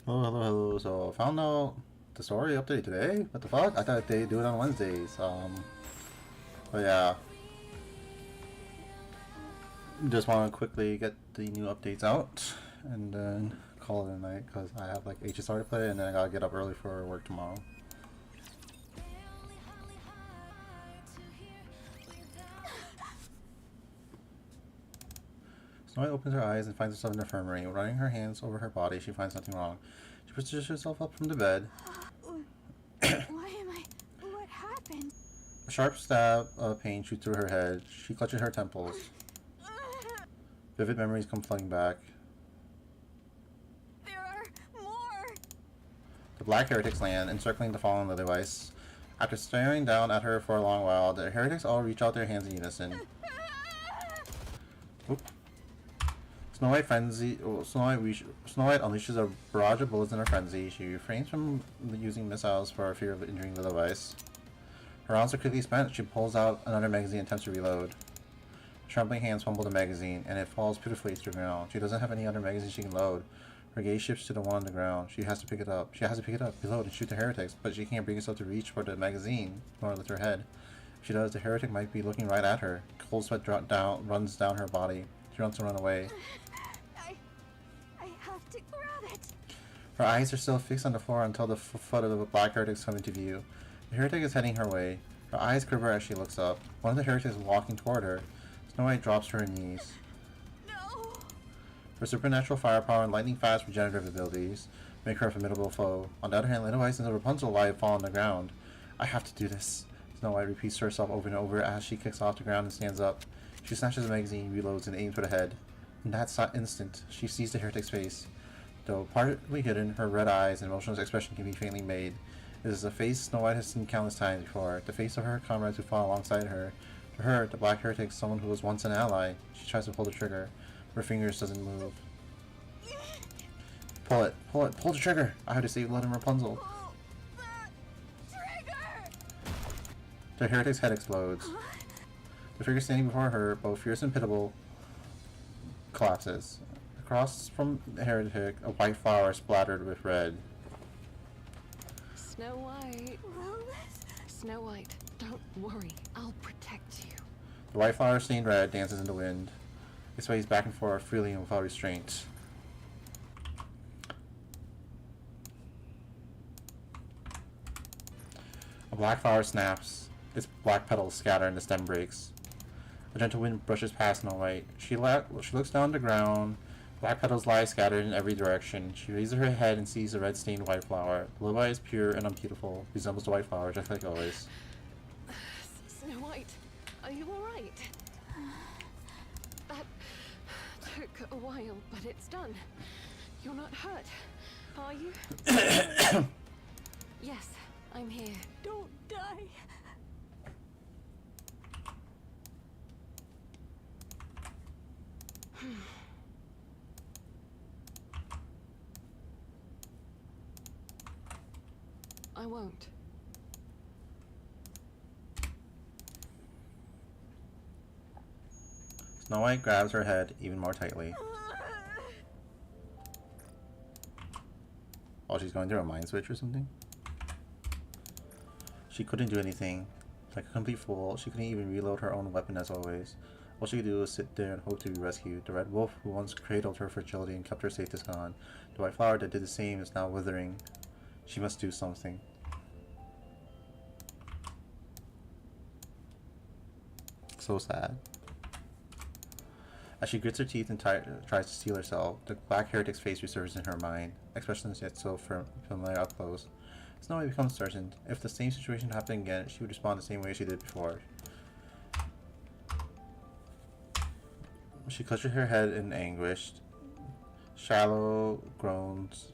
Hello, hello, hello. So, found out the story update today? What the fuck? I thought they do it on Wednesdays. But yeah. Just want to quickly get the new updates out and then call it a night because I have like HSR to play and then I gotta get up early for work tomorrow. Snow White opens her eyes and finds herself in the infirmary. Running her hands over her body, she finds nothing wrong. She pushes herself up from the bed. Why am I... What happened? A sharp stab of pain shoots through her head. She clutches her temples. Vivid memories come flooding back. There are more! The black heretics land, encircling the fallen Lillyweiss. After staring down at her for a long while, the heretics all reach out their hands in unison. Oop. Snow White unleashes a barrage of bullets in her frenzy. She refrains from using missiles for fear of injuring Lillyweiss. Her rounds are quickly spent. She pulls out another magazine and attempts to reload. Trembling hands fumble the magazine, and it falls pitifully to the ground. She doesn't have any other magazine she can load. Her gaze shifts to the one on the ground. She has to pick it up. Reload, and shoot the heretics, but she can't bring herself to reach for the magazine, nor lift her head. If she does, the heretic might be looking right at her. Cold sweat runs down her body. She wants to run away. I have to grab it. Her eyes are still fixed on the floor until the foot of the black heretics come into view. The heretic is heading her way. Her eyes quiver as she looks up. One of the heretics is walking toward her. Snow White drops to her knees. No! Her supernatural firepower and lightning-fast regenerative abilities make her a formidable foe. On the other hand, Lillyweiss and Rapunzel lie fall on the ground. I have to do this. Snow White repeats to herself over and over as she kicks off the ground and stands up. She snatches a magazine, reloads, and aims for the head. In that instant, she sees the heretic's face. Though partly hidden, her red eyes and emotional expression can be faintly made. It is a face Snow White has seen countless times before, the face of her comrades who fought alongside her. To her, the black heretic is someone who was once an ally. She tries to pull the trigger. Her fingers doesn't move. Pull it, pull the trigger! I have to save Blood and Rapunzel. Pull the trigger! The heretic's head explodes. The figure standing before her, both fierce and pitiable, collapses. Across from the heretic, a white flower splattered with red. Snow White. Snow White, don't worry. I'll protect you. The white flower stained red dances in the wind. It sways back and forth freely and without restraint. A black flower snaps. Its black petals scatter and the stem breaks. A gentle wind brushes past Snow White. She looks down the ground. Black petals lie scattered in every direction. She raises her head and sees the red-stained white flower. The blue eye is pure and unbeautiful, resembles the white flower, just like always. Snow White, are you alright? That took a while, but it's done. You're not hurt, are you? Yes, I'm here. Don't die. I won't. Snow White grabs her head even more tightly. Oh, she's going through a mind switch or something? She couldn't do anything. Like a complete fool, she couldn't even reload her own weapon as always. All she could do was sit there and hope to be rescued. The red wolf who once cradled her fragility and kept her safe is gone. The white flower that did the same is now withering. She must do something. So sad. As she grits her teeth and tries to steel herself, the black heretic's face resurfaces in her mind, expressions yet so familiar up close. Snow White becomes certain. If the same situation happened again, she would respond the same way she did before. She clutches her head in anguish. Shallow groans.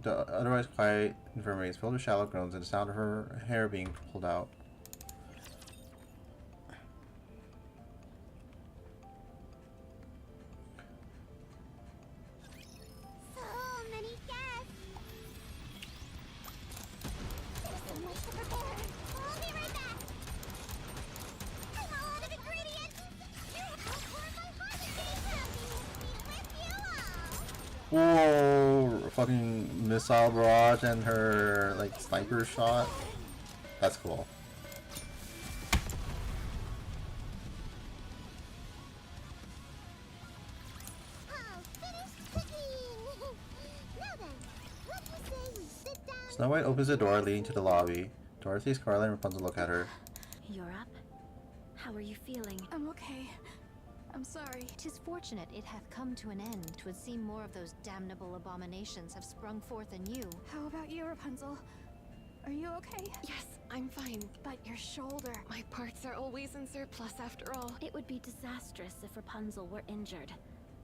The otherwise quiet infirmary is filled with shallow groans and the sound of her hair being pulled out. So many guests. There's so much to prepare. I'll be right back. I'm all out of ingredients. How far my heart is getting from me. With you all. Whoa! fucking missile barrage and her like sniper shot. That's cool. Oh, finished cooking! Now then, what do you say we sit down? Snow White opens the door leading to the lobby. Dorothy, Scarlet, and Rapunzel look at her. You're up? How are you feeling? I'm okay. I'm sorry. 'Tis fortunate it hath come to an end. 'Twould seem more of those damnable abominations have sprung forth in you. How about you, Rapunzel? Are you okay? Yes, I'm fine. But your shoulder. My parts are always in surplus after all. It would be disastrous if Rapunzel were injured.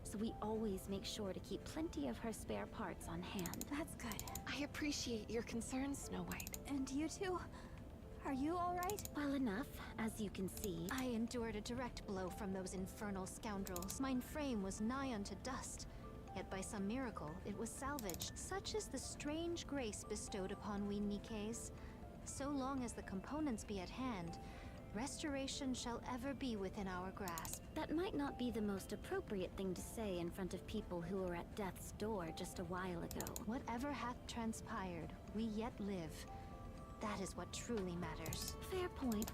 So we always make sure to keep plenty of her spare parts on hand. That's good. I appreciate your concern, Snow White. And you two? Are you alright? Well enough, as you can see. I endured a direct blow from those infernal scoundrels. Mine frame was nigh unto dust, yet by some miracle it was salvaged. Such is the strange grace bestowed upon we Nikkes. So long as the components be at hand, restoration shall ever be within our grasp. That might not be the most appropriate thing to say in front of people who were at death's door just a while ago. Whatever hath transpired, we yet live. That is what truly matters. Fair point.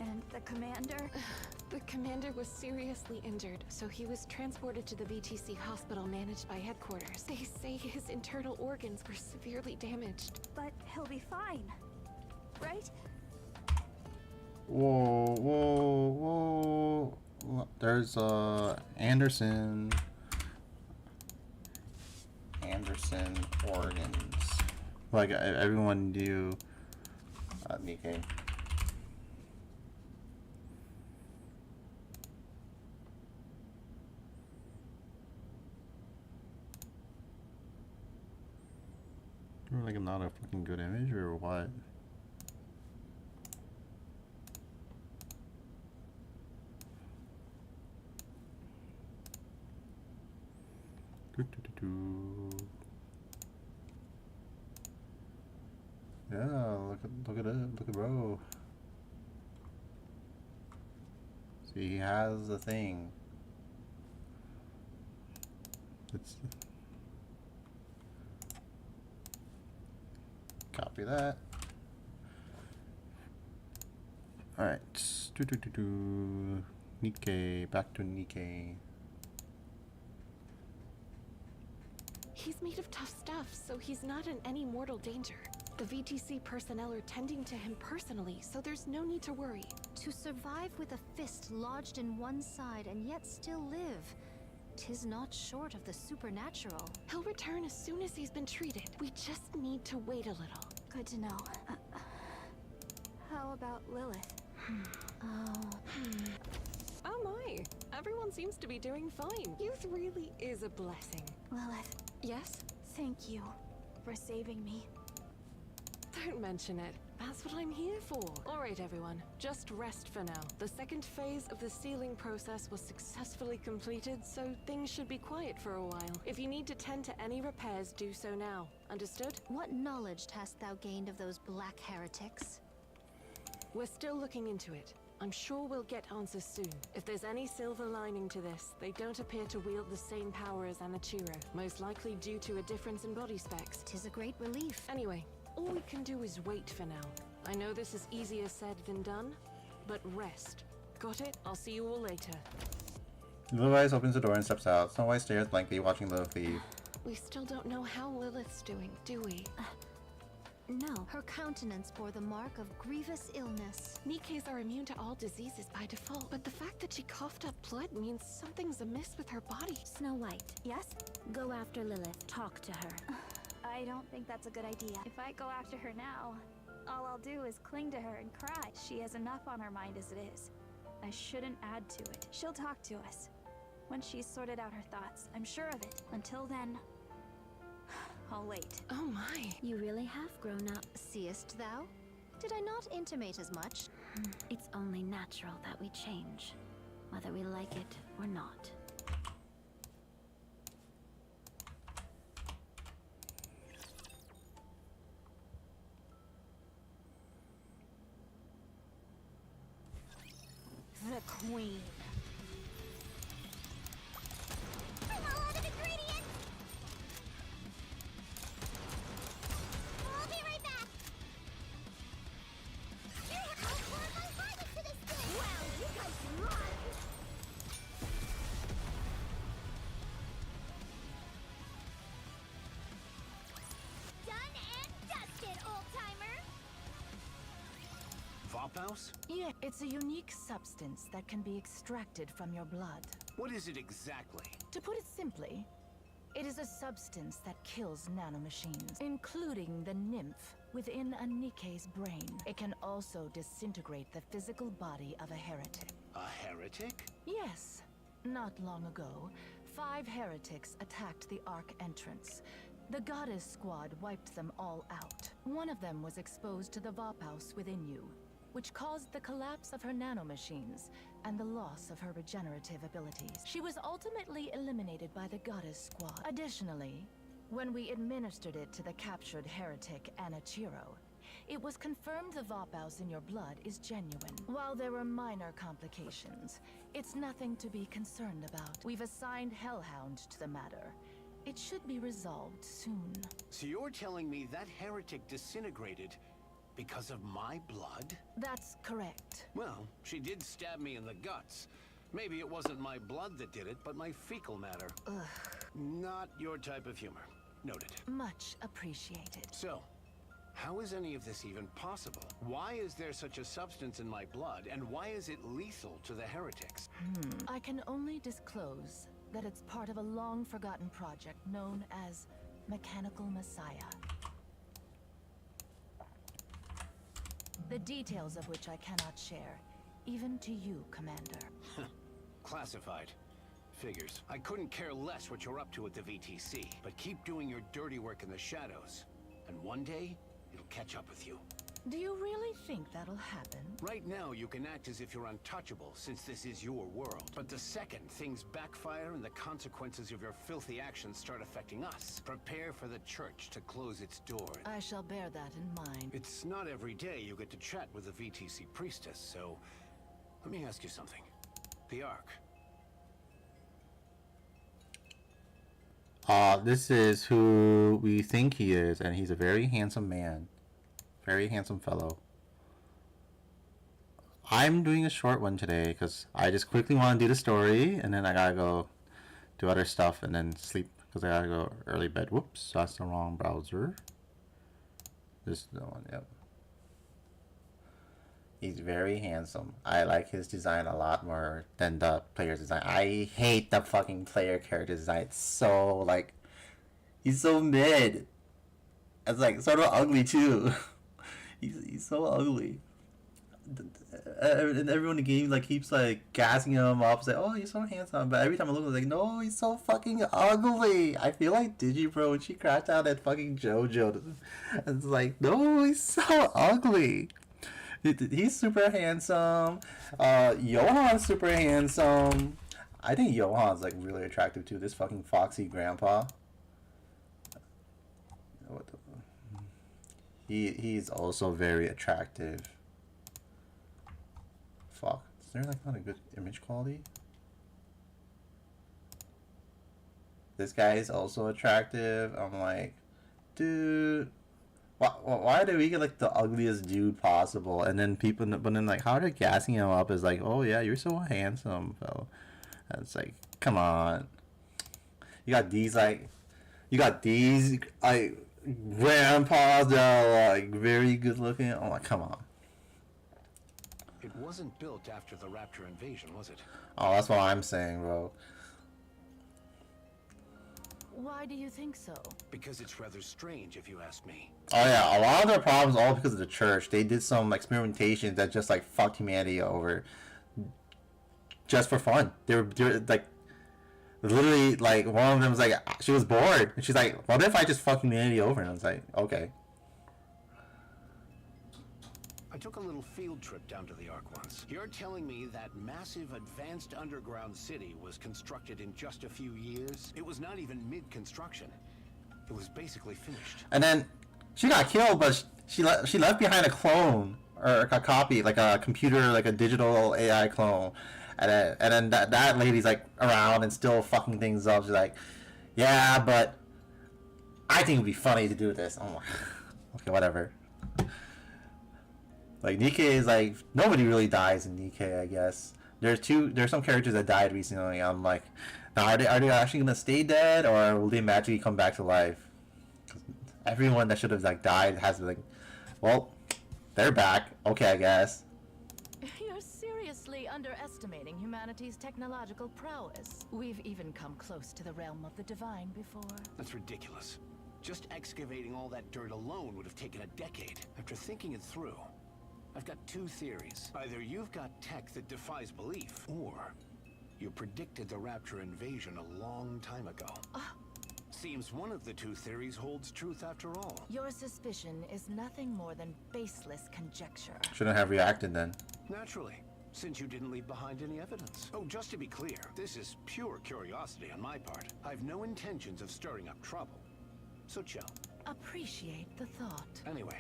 And the commander? The commander was seriously injured, so he was transported to the VTC hospital managed by headquarters. They say his internal organs were severely damaged. But he'll be fine. Right? Whoa, whoa, whoa. There's Anderson organs. Like everyone knew Nikke. Like not a fucking good image or what? Yeah, look at it, look at bro. See, he has the thing. It's copy that. All right, Nikke, back to Nikke. He's made of tough stuff, so he's not in any mortal danger. The VTC personnel are tending to him personally, so there's no need to worry. To survive with a fist lodged in one side and yet still live, 'tis not short of the supernatural. He'll return as soon as he's been treated. We just need to wait a little. Good to know. How about Lilith? Oh my! Everyone seems to be doing fine. Youth really is a blessing. Lilith, Yes? thank you for saving me. Don't mention it. That's what I'm here for. Alright everyone, just rest for now. The second phase of the sealing process was successfully completed, so things should be quiet for a while. If you need to tend to any repairs, do so now. Understood? What knowledge hast thou gained of those black heretics? We're still looking into it. I'm sure we'll get answers soon. If there's any silver lining to this, they don't appear to wield the same power as Anichiro, most likely due to a difference in body specs. 'Tis a great relief. Anyway, all we can do is wait for now. I know this is easier said than done, but rest. Got it? I'll see you all later. Little Eyes opens the door and steps out. Snow White stares blankly, watching Lilith leave. We still don't know how Lilith's doing, do we? No, her countenance bore the mark of grievous illness. Nikkes are immune to all diseases by default, but the fact that she coughed up blood means something's amiss with her body. Snow White, Yes? go after Lilith. Talk to her. I don't think that's a good idea. If I go after her now, all I'll do is cling to her and cry. She has enough on her mind as it is. I shouldn't add to it. She'll talk to us. When she's sorted out her thoughts, I'm sure of it. Until then, I'll wait. Oh my. You really have grown up. Seest thou? Did I not intimate as much? It's only natural that we change, whether we like it or not. The Queen. I'm all out of ingredients! Vophouse? Yeah, it's a unique substance that can be extracted from your blood. What is it exactly? To put it simply, it is a substance that kills nanomachines, including the nymph within a Nikke's brain. It can also disintegrate the physical body of a heretic. A heretic? Yes. Not long ago, 5 heretics attacked the Ark entrance. The Goddess Squad wiped them all out. One of them was exposed to the Vophouse within you, which caused the collapse of her nanomachines and the loss of her regenerative abilities. She was ultimately eliminated by the Goddess Squad. Additionally, when we administered it to the captured heretic Anichiro, it was confirmed the Vophouse in your blood is genuine. While there were minor complications, it's nothing to be concerned about. We've assigned Hellhound to the matter. It should be resolved soon. So you're telling me that heretic disintegrated because of my blood? That's correct. Well, she did stab me in the guts. Maybe it wasn't my blood that did it, but my fecal matter. Ugh. Not your type of humor. Noted. Much appreciated. So, how is any of this even possible? Why is there such a substance in my blood, and why is it lethal to the heretics? I can only disclose that it's part of a long-forgotten project known as Mechanical Messiah. The details of which I cannot share, even to you, Commander. Classified. Figures. I couldn't care less what you're up to at the VTC, but keep doing your dirty work in the shadows. And one day, it'll catch up with you. Do you really think that'll happen? Right now, you can act as if you're untouchable, since this is your world. But the second things backfire and the consequences of your filthy actions start affecting us, prepare for the church to close its doors. I shall bear that in mind. It's not every day you get to chat with a VTC priestess, so let me ask you something. The Ark. This is who we think he is, and he's a very handsome man. Very handsome fellow. I'm doing a short one today because I just quickly want to do the story, and then I gotta go do other stuff and then sleep because I gotta go early bed. Whoops, that's the wrong browser. This is the one, yep. He's very handsome. I like his design a lot more than the player's design. I hate the fucking player character design. It's so, like, he's so mid. It's, like, sort of ugly, too. He's so ugly. And everyone in the game, like, keeps, like, gassing him up. It's like, oh, he's so handsome. But every time I look, I'm like, no, he's so fucking ugly. I feel like Digibro when she crashed out at fucking JoJo. It's like, no, he's so ugly. He's super handsome. Johan's super handsome. I think Johan's like really attractive too. This fucking foxy grandpa. What the? He's also very attractive. Fuck. Is there like not a good image quality? This guy is also attractive. I'm like, dude. Why do we get like the ugliest dude possible, and then people, but then like how they're gassing him up is like, oh yeah, you're so handsome, fellow. And it's like, come on. You got these like grandpas that are like very good looking. Oh my, come on. It wasn't built after the Rapture invasion, was it? Oh, that's what I'm saying, bro. Why do you think so? Because it's rather strange, if you ask me. Oh yeah, a lot of their problems all because of the church. They did some experimentation that just like fucked humanity over, just for fun. They were like, literally, like one of them was like, she was bored, and she's like, what if I just fuck humanity over? And I was like, okay. I took a little field trip down to the Ark once. You're telling me that massive advanced underground city was constructed in just a few years? It was not even mid-construction. It was basically finished. And then she got killed, but she left behind a clone or a copy, like a computer, like a digital AI clone. And then that lady's like around and still fucking things up. She's like, yeah, but I think it'd be funny to do this. I'm like, okay, whatever. Like Nikke is like, nobody really dies in Nikke, I guess. There's some characters that died recently. I'm like, now are they actually gonna stay dead, or will they magically come back to life? 'Cause everyone that should have like died has like, well, they're back. Okay, I guess. grossly underestimating humanity's technological prowess. We've even come close to the realm of the divine before. That's ridiculous. Just excavating all that dirt alone would have taken a decade. After thinking it through, I've got two theories. Either you've got tech that defies belief, or you predicted the Rapture invasion a long time ago. Seems one of the two theories holds truth after all. Your suspicion is nothing more than baseless conjecture. Shouldn't have reacted then. Naturally, since you didn't leave behind any evidence. Oh, just to be clear, this is pure curiosity on my part. I've no intentions of stirring up trouble. So chill. Appreciate the thought. Anyway,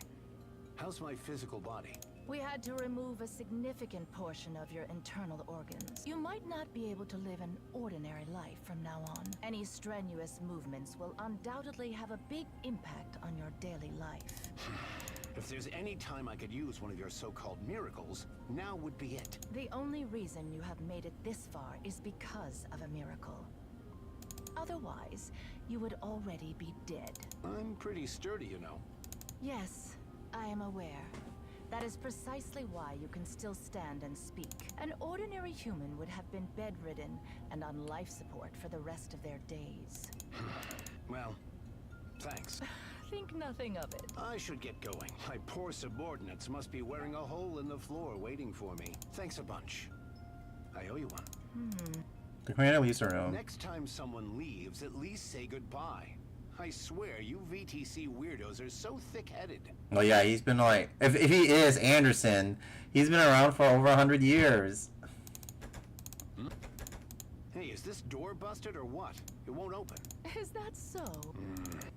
how's my physical body? We had to remove a significant portion of your internal organs. You might not be able to live an ordinary life from now on. Any strenuous movements will undoubtedly have a big impact on your daily life. If there's any time I could use one of your so-called miracles, now would be it. The only reason you have made it this far is because of a miracle. Otherwise, you would already be dead. I'm pretty sturdy, you know. Yes, I am aware. That is precisely why you can still stand and speak. An ordinary human would have been bedridden and on life support for the rest of their days. Well, thanks. Think nothing of it. I should get going. My poor subordinates must be wearing a hole in the floor waiting for me. Thanks a bunch. I owe you one. The commander leaves the room. Next time someone leaves, at least say goodbye. I swear, you VTC weirdos are so thick-headed. Well, yeah, he's been like, if he is Anderson, he's been around for over 100 years. Hey, is this door busted or what? It won't open. Is that so?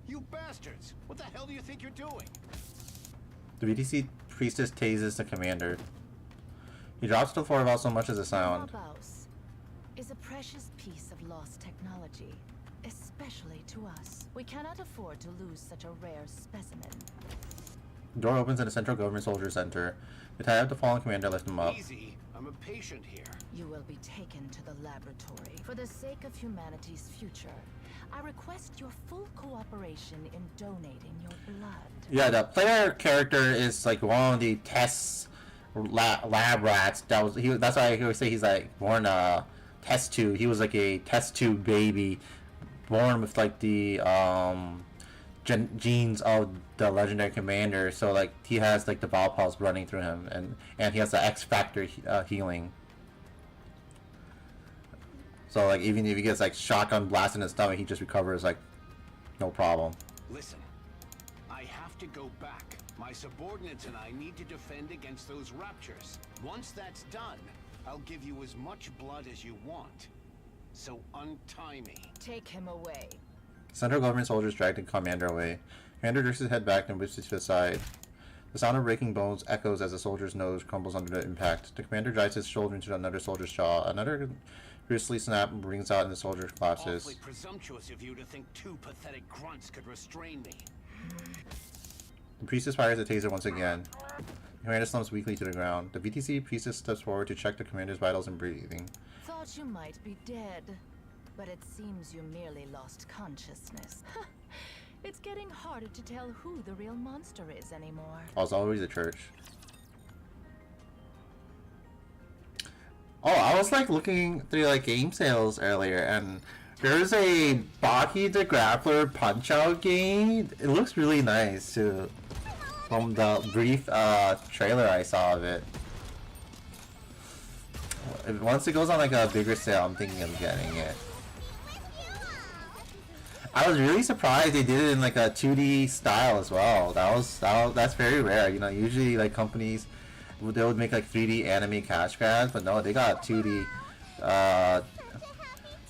You bastards! What the hell do you think you're doing? The VTC priestess tases the commander. He drops to the floor without so much as a sound. Vabaus is a precious piece of lost technology, especially to us. We cannot afford to lose such a rare specimen. The door opens in the Central Government Soldier Center. They tie up the fallen commander, lift him up. Easy. I'm a patient here. You will be taken to the laboratory. For the sake of humanity's future, I request your full cooperation in donating your blood. Yeah, the player character is like one of the test lab rats. That's why I always say he's like born test tube. He was like a test tube baby, born with like the genes of the legendary commander. So like he has like the ball pulse running through him, and he has the X factor healing. So like even if he gets like shotgun blast in his stomach, he just recovers like no problem. Listen, I have to go back. My subordinates and I need to defend against those raptures. Once that's done, I'll give you as much blood as you want. So untie me. Take him away. Central Government soldiers drag the commander away. Commander jerks his head back and whips to the side. The sound of breaking bones echoes as the soldier's nose crumbles under the impact. The commander drives his shoulder into another soldier's jaw. Another grisly snap rings out and the soldier collapses. Awfully presumptuous of you to think two pathetic grunts could restrain me. The priestess fires a taser once again. The commander slumps weakly to the ground. The VTC priestess steps forward to check the commander's vitals and breathing. Thought you might be dead, but it seems you merely lost consciousness. It's getting harder to tell who the real monster is anymore. As always, the church. Oh, I was like looking through like game sales earlier, and there's a Baki the Grappler Punch-Out game. It looks really nice too, from the brief trailer I saw of it. Once it goes on like a bigger sale, I'm thinking of getting it. I was really surprised they did it in like a 2D style as well. That's very rare. You know, usually like companies they would make like 3D anime cash grabs, but no, they got 2D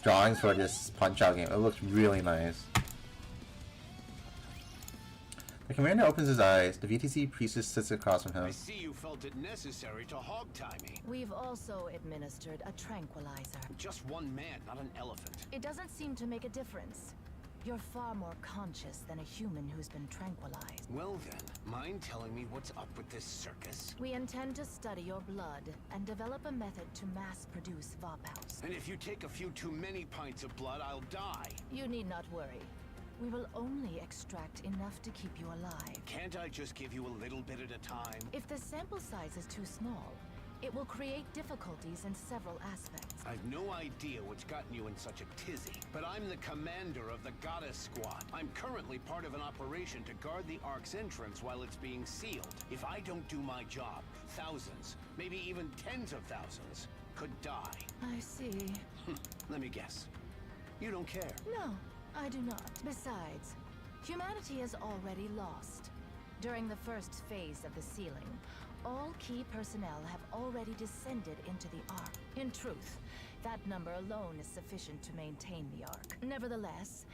drawings for this Punch-Out game. It looks really nice. The commander opens his eyes. The VTC priestess sits across from him. I see you felt it necessary to hog-tie me. We've also administered a tranquilizer. Just one man, not an elephant. It doesn't seem to make a difference. You're far more conscious than a human who's been tranquilized. Well then, mind telling me what's up with this circus? We intend to study your blood and develop a method to mass-produce Vabaus. And if you take a few too many pints of blood, I'll die. You need not worry. We will only extract enough to keep you alive. Can't I just give you a little bit at a time? If the sample size is too small, It will create difficulties in several aspects. I've no idea what's gotten you in such a tizzy, but I'm the commander of the Goddess Squad. I'm currently part of an operation to guard the Ark's entrance while it's being sealed. If I don't do my job, thousands, maybe even tens of thousands, could die. I see. Let me guess. You don't care. No, I do not. Besides, humanity has already lost. During the first phase of the sealing, all key personnel have already descended into the Ark. In truth, that number alone is sufficient to maintain the Ark. Nevertheless,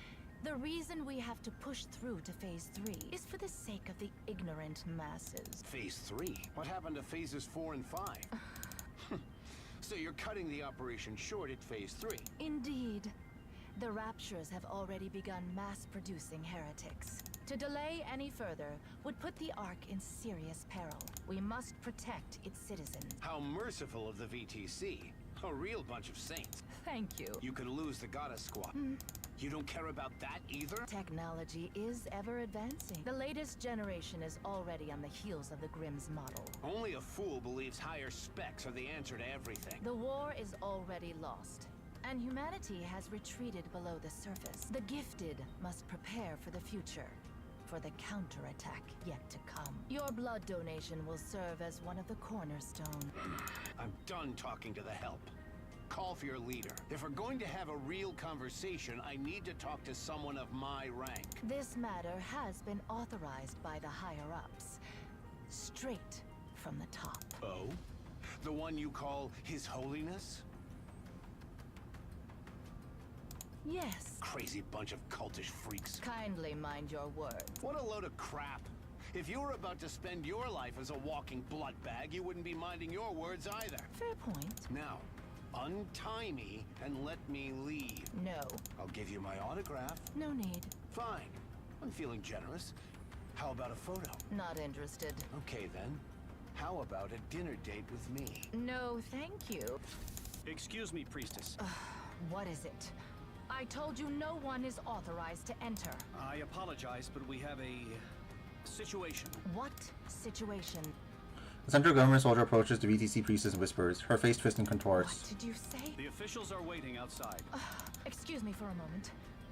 the reason we have to push through to Phase 3 is for the sake of the ignorant masses. Phase 3? What happened to phases 4 and 5? So you're cutting the operation short at Phase 3? Indeed. The Raptures have already begun mass-producing heretics. To delay any further would put the Ark in serious peril. We must protect its citizens. How merciful of the VTC. A real bunch of saints. Thank you. You could lose the Goddess Squad. You don't care about that either? Technology is ever advancing. The latest generation is already on the heels of the Grimm's model. Only a fool believes higher specs are the answer to everything. The war is already lost, and humanity has retreated below the surface. The gifted must prepare for the future, for the counterattack yet to come. Your blood donation will serve as one of the cornerstones. I'm done talking to the help. Call for your leader. If we're going to have a real conversation, I need to talk to someone of my rank. This matter has been authorized by the higher-ups, straight from the top. Oh? The one you call His Holiness? Yes. Crazy bunch of cultish freaks. Kindly mind your words. What a load of crap. If you were about to spend your life as a walking blood bag, you wouldn't be minding your words either. Fair point. Now, untie me and let me leave. No. I'll give you my autograph. No need. Fine. I'm feeling generous. How about a photo? Not interested. Okay then. How about a dinner date with me? No, thank you. Excuse me, Priestess. What is it? I told you no one is authorized to enter. I apologize, but we have a situation. What situation? The Central Government soldier approaches the VTC priestess and whispers, her face twists and What contorts. did you say? The officials are waiting outside. Excuse me for a moment.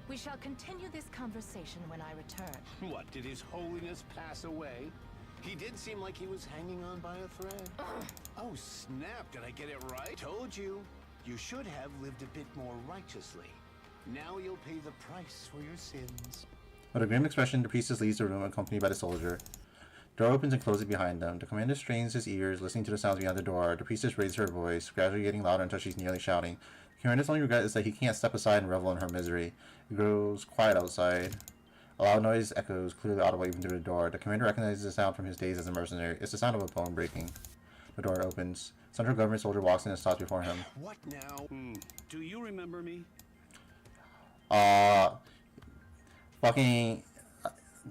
We shall continue this conversation when I return. What, did His Holiness pass away? He did seem like he was hanging on by a thread. Oh snap, did I get it right? Told you. You should have lived a bit more righteously. Now you'll pay the price for your sins. With a grim expression, the priestess leaves the room accompanied by the soldier. The door opens and closes behind them. The commander strains his ears, listening to the sounds beyond the door. The priestess raises her voice, gradually getting louder until she's nearly shouting. The commander's only regret is that he can't step aside and revel in her misery. It grows quiet outside. A loud noise echoes, clearly audible even through the door. The commander recognizes the sound from his days as a mercenary. It's the sound of a bone breaking. The door opens. Central Government soldier walks in and stops before him. What now? Do you remember me? Fucking,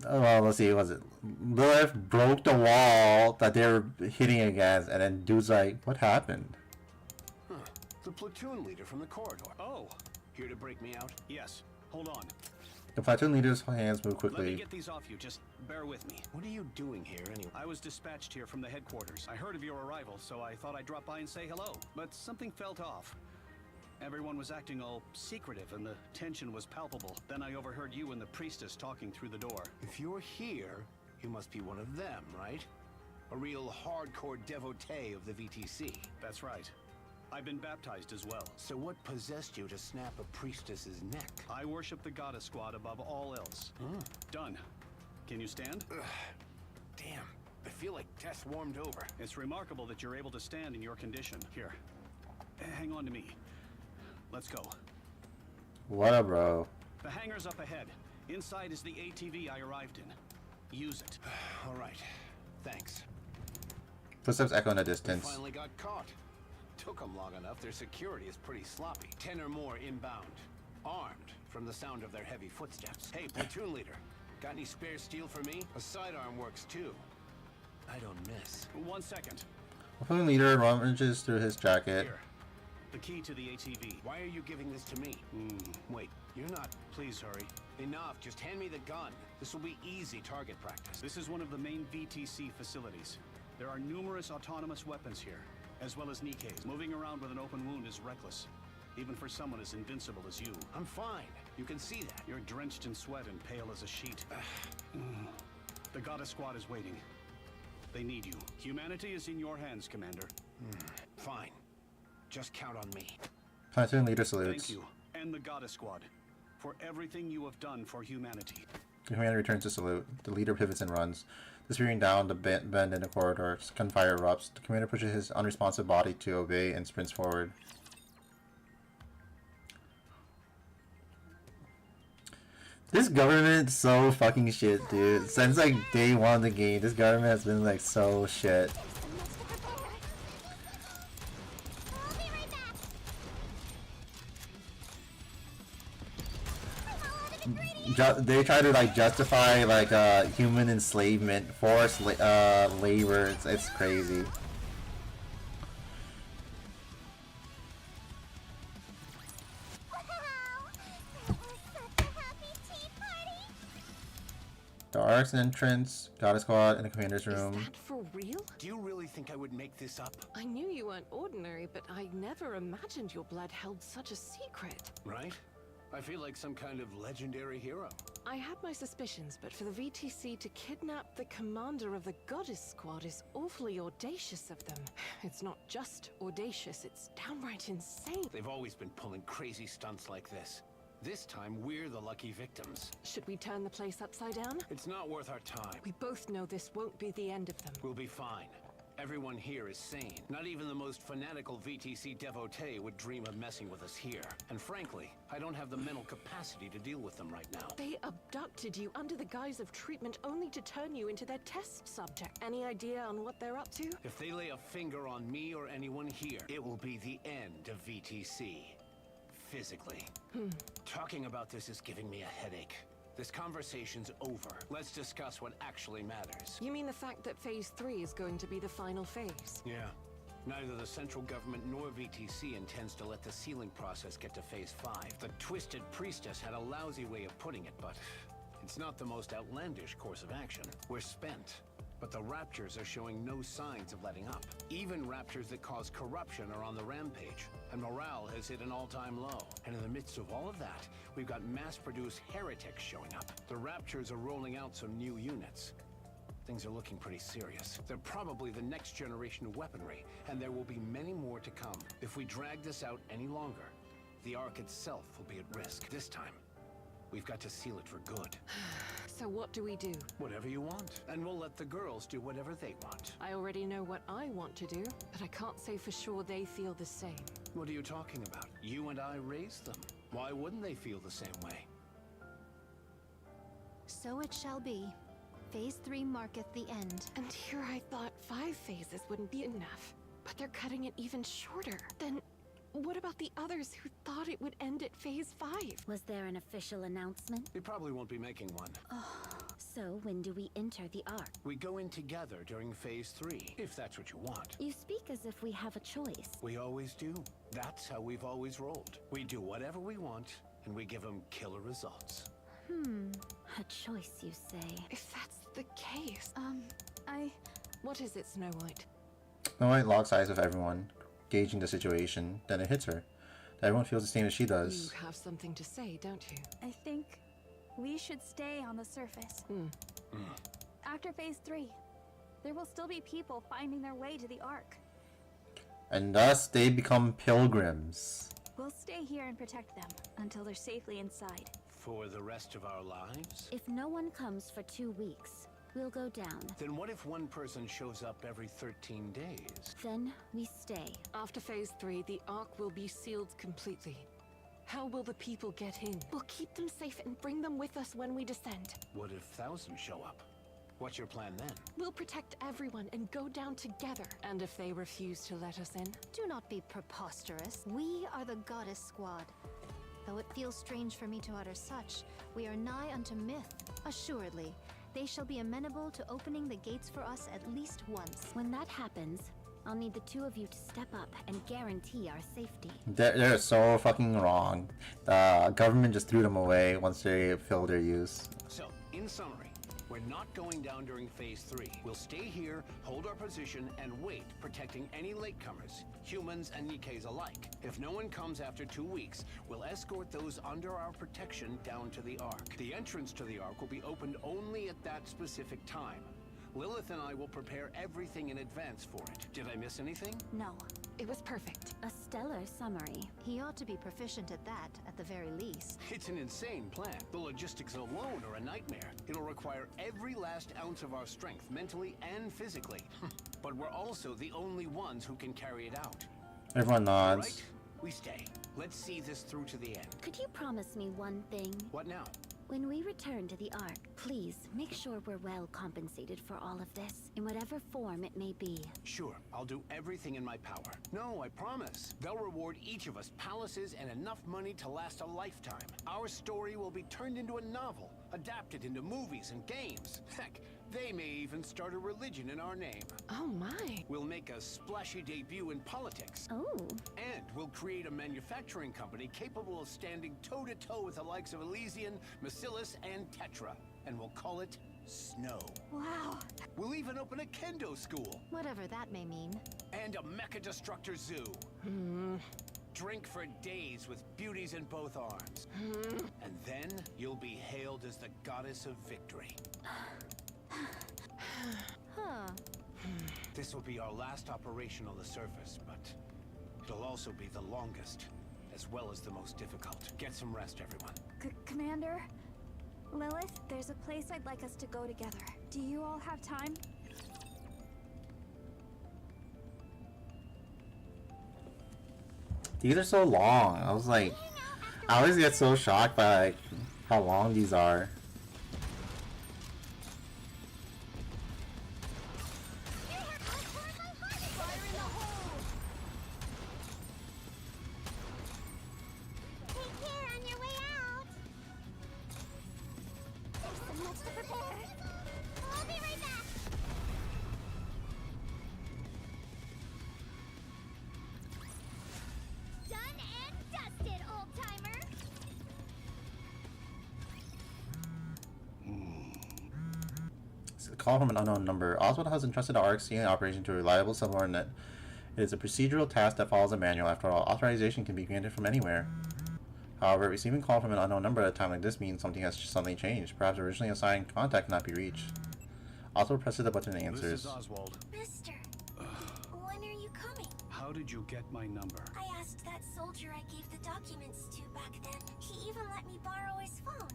well, let's see, was it Lilith broke the wall that they were hitting against, and then dude's like, what happened? The platoon leader from the corridor. Oh, Here to break me out? yes. Hold on. The platoon leader's hands move Let me quickly. get these off you. Just bear with me. What are you doing here anyway? I was dispatched here from the headquarters. I heard of your arrival, so I thought I'd drop by and say hello. But something felt off. Everyone was acting all secretive, and the tension was palpable. Then I overheard you and the priestess talking through the door. If you're here, you must be one of them, right? A real hardcore devotee of the VTC. That's right. I've been baptized as well. So what possessed you to snap a priestess's neck? I worship the Goddess Squad above all else. Done. Can you stand? Damn, I feel like death warmed over. It's remarkable that you're able to stand in your condition. Here, hang on to me. Let's go. What up, bro? The hangar's up ahead. Inside is the ATV I arrived in. Use it. All right, thanks. Footsteps echo in the They distance. finally got caught. Took them long enough, their security is pretty sloppy. 10 or more inbound. Armed, from the sound of their heavy footsteps. Hey, platoon leader, got any spare steel for me? A sidearm works too. I don't miss. 1 second. The platoon leader rummages through his jacket. Here. The key to the ATV. Why are you giving this to me? Wait, you're not... Please hurry. Enough, just hand me the gun. This will be easy target practice. This is one of the main VTC facilities. There are numerous autonomous weapons here. as well as Nikke's. Moving around with an open wound is reckless, even for someone as invincible as you. I'm fine. You can see that. You're drenched in sweat and pale as a sheet. The Goddess Squad is waiting. They need you. Humanity is in your hands, Commander. Fine. Just count on me. Platoon leader salutes. Thank you, and the Goddess Squad, for everything you have done for humanity. The commander returns to salute. The leader pivots and runs. Disappearing down the bend in the corridor, gunfire erupts. The commander pushes his unresponsive body to obey and sprints forward. This government's so fucking shit, dude. Since like day one of the game, this government has been like so shit. I'll be right back. I'm all out of ingredients. They try to like justify like human enslavement, forced labor. It's crazy. The Ark's entrance, Goddess Squad, in the commander's room. Is that for real? Do you really think I would make this up? I knew you weren't ordinary, but I never imagined your blood held such a secret. Right? I feel like some kind of legendary hero. I had my suspicions, but for the VTC to kidnap the commander of the Goddess Squad is awfully audacious of them. It's not just audacious, it's downright insane. They've always been pulling crazy stunts like this. This time, we're the lucky victims. Should we turn the place upside down? It's not worth our time. We both know this won't be the end of them. We'll be fine. Everyone here is sane. Not even the most fanatical VTC devotee would dream of messing with us here. And frankly, I don't have the mental capacity to deal with them right now. They abducted you under the guise of treatment only to turn you into their test subject. Any idea on what they're up to? If they lay a finger on me or anyone here, it will be the end of VTC. Physically. Talking about this is giving me a headache. This conversation's over. Let's discuss what actually matters. You mean the fact that Phase 3 is going to be the final phase? Yeah. Neither the central government nor VTC intends to let the sealing process get to Phase 5. The Twisted Priestess had a lousy way of putting it, but it's not the most outlandish course of action. We're spent. But the Raptures are showing no signs of letting up. Even Raptures that cause corruption are on the rampage, and morale has hit an all-time low. And in the midst of all of that, we've got mass-produced heretics showing up. The Raptures are rolling out some new units. Things are looking pretty serious. They're probably the next generation of weaponry, and there will be many more to come. If we drag this out any longer, the Ark itself will be at risk. This time, we've got to seal it for good. So what do we do? Whatever you want. And we'll let the girls do whatever they want. I already know what I want to do, but I can't say for sure they feel the same. What are you talking about? You and I raised them. Why wouldn't they feel the same way? So it shall be. Phase 3 marketh the end. And here I thought 5 phases wouldn't be enough, but they're cutting it even shorter. Then what about the others who thought it would end at Phase 5? Was there an official announcement? We probably won't be making one. So when do we enter the Ark? We go in together during Phase 3, if that's what you want. You speak as if we have a choice. We always do. That's how we've always rolled. We do whatever we want, and we give them killer results. A choice, you say? If that's the case... I... What is it, Snow White? Snow White locks eyes with everyone, gauging the situation. Then it hits her. Everyone feels the same as she does. You have something to say, don't you? I think we should stay on the surface. After Phase 3, there will still be people finding their way to the Ark. And thus they become pilgrims. We'll stay here and protect them until they're safely inside. For the rest of our lives? If no one comes for 2 weeks, we'll go down. Then what if one person shows up every 13 days? Then we stay. After Phase 3, the Ark will be sealed completely. How will the people get in? We'll keep them safe and bring them with us when we descend. What if thousands show up? What's your plan then? We'll protect everyone and go down together. And if they refuse to let us in? Do not be preposterous. We are the Goddess Squad. Though it feels strange for me to utter such, we are nigh unto myth. Assuredly, they shall be amenable to opening the gates for us at least once. When that happens, I'll need the 2 of you to step up and guarantee our safety. They're so fucking wrong. The government just threw them away once they filled their use. So, in summary, We're not going down during Phase 3. We'll stay here, hold our position, and wait, protecting any latecomers, humans and Nikkes alike. If no one comes after 2 weeks, we'll escort those under our protection down to the Ark. The entrance to the Ark will be opened only at that specific time. Lilith and I will prepare everything in advance for it. Did I miss anything? No. It was perfect. A stellar summary. He ought to be proficient at that, at the very least. It's an insane plan. The logistics alone are a nightmare. It'll require every last ounce of our strength, mentally and physically. But we're also the only ones who can carry it out. Everyone All nods. right, we stay. Let's see this through to the end. Could you promise me one thing? What now? When we return to the Ark, please make sure we're well compensated for all of this, in whatever form it may be. Sure, I'll do everything in my power. No, I promise. They'll reward each of us palaces and enough money to last a lifetime. Our story will be turned into a novel, adapted into movies and games. Heck, they may even start a religion in our name. Oh my. We'll make a splashy debut in politics. Oh. And we'll create a manufacturing company capable of standing toe-to-toe with the likes of Elysian, Macillus, and Tetra. And we'll call it Snow. Wow. We'll even open a kendo school. Whatever that may mean. And a mecha destructor zoo. Drink for days with beauties in both arms. And then you'll be hailed as the goddess of victory. Huh. This will be our last operation on the surface, but it'll also be the longest, as well as the most difficult. Get some rest, everyone. Commander? Lilith, there's a place I'd like us to go together. Do you all have time? These are so long. I was like, I always get so shocked by like how long these are. Take care on your way out. There's so much to prepare. I'll be right back. Done and dusted, old-timer. It's a call from an unknown number. Oswald has entrusted the ARC sealing operation to a reliable subordinate. It is a procedural task that follows a manual. After all, authorization can be granted from anywhere. However, receiving a call from an unknown number at a time like this means something has suddenly changed. Perhaps originally assigned contact cannot be reached. Oswald presses the button and answers. This is Oswald. Mister, when are you coming? How did you get my number? I asked that soldier I gave the documents to back then. He even let me borrow his phone.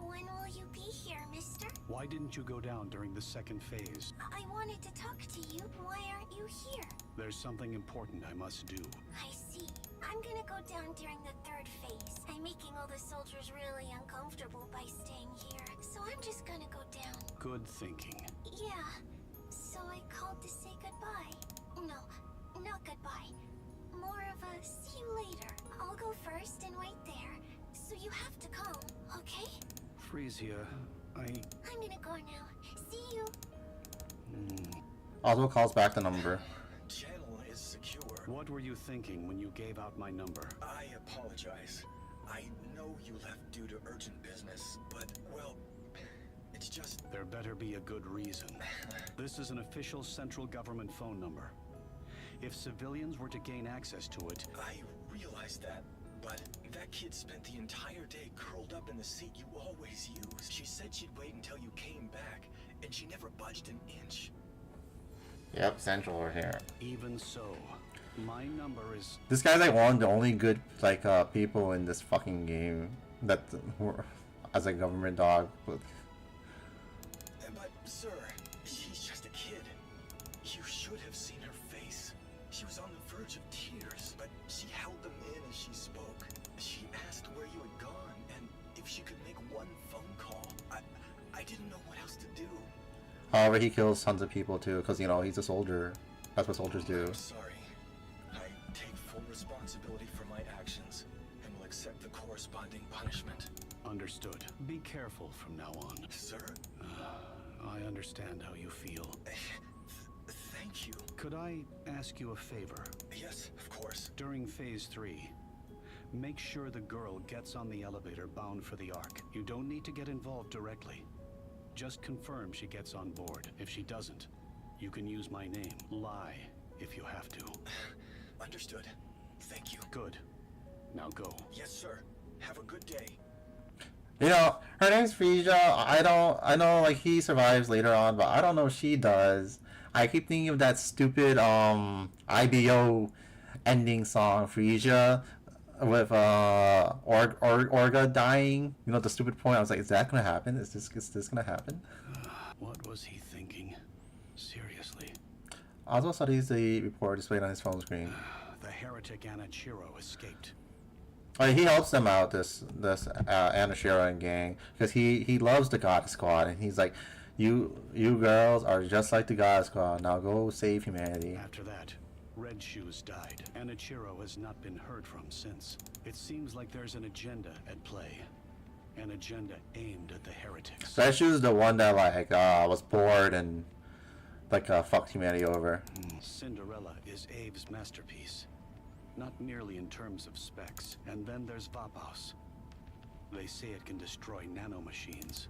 When will you be here, mister? Why didn't you go down during the second phase? I wanted to talk to you. Why aren't you here? There's something important I must do. I see. I'm gonna go down during the third phase. I'm making all the soldiers really uncomfortable by staying here. So I'm just gonna go down. Good thinking. Yeah. So I called to say goodbye. No, not goodbye. More of a see you later. I'll go first and wait there. So you have to come, okay? Freeze here. I'm gonna go now. See you. Oswald calls back the number. Channel is secure. What were you thinking when you gave out my number? I apologize. I know you left due to urgent business, but, well, it's just... There better be a good reason. This is an official central government phone number. If civilians were to gain access to it... I realize that, but that kid spent the entire day curled up in the seat you always use. She said she'd wait until you came back, and she never budged an inch. Yep, Central over here. Even so, my number is... This guy's like one of the only good like people in this fucking game that were as a government dog. But, sir, she's just a kid. You should have seen her face. She was on the verge of tears, but she held them in as she spoke. She asked where you had gone, and if she could make one phone call. I didn't know what else to do. However, he kills tons of people too, because you know he's a soldier. That's what soldiers do. I'm sorry. I take full responsibility for my actions, and will accept the corresponding punishment. Understood. Be careful from now on. Sir? I understand how you feel. Thank you. Could I ask you a favor? Yes, of course. During Phase 3, make sure the girl gets on the elevator bound for the Ark. You don't need to get involved directly. Just confirm she gets on board. If she doesn't, you can use my name. Lie if you have to. Understood. Thank you. Good. Now go. Yes, sir. Have a good day. You know, her name's Frisia. I know like he survives later on, but I don't know if she does. I keep thinking of that stupid IBO ending song, Frisia, with Orga dying. You know, the stupid point. I was like, is that gonna happen? Is this gonna happen? What was he thinking? Seriously. Oswald studies the report displayed on his phone screen. The heretic Anachiro escaped. He helps them out, this Anashiro and gang, because he loves the God Squad, and he's like, you girls are just like the God Squad. Now go save humanity. After that, Red Shoes died. Anachiro has not been heard from since. It seems like there's an agenda at play. An agenda aimed at the heretics. Red Shoes is the one that like was bored and like fucked humanity over. Cinderella is Abe's masterpiece. Not nearly in terms of specs. And then there's Vapaus. They say it can destroy nanomachines.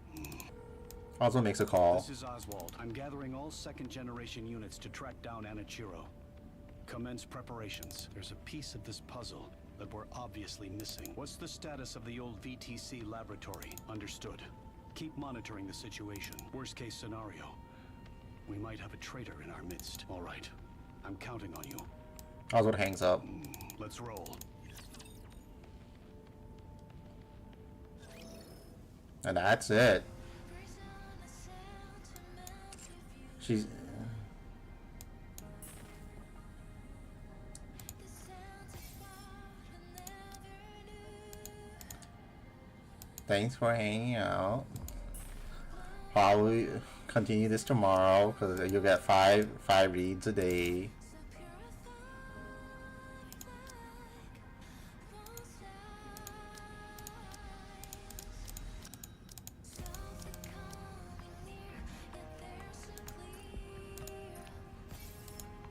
Oswald makes a call. This is Oswald. I'm gathering all second-generation units to track down Anachiro. Commence preparations. There's a piece of this puzzle that we're obviously missing. What's the status of the old VTC laboratory? Understood. Keep monitoring the situation. Worst case scenario, we might have a traitor in our midst. All right. I'm counting on you. Oswald hangs up. Let's roll. And that's it. She's... Thanks for hanging out. Probably continue this tomorrow because you'll get five reads a day.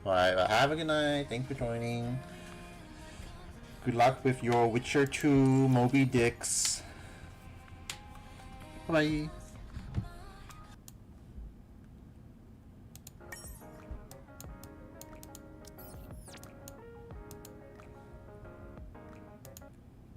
Alright, well, have a good night. Thanks for joining. Good luck with your Witcher 2 Moby Dicks. Bye.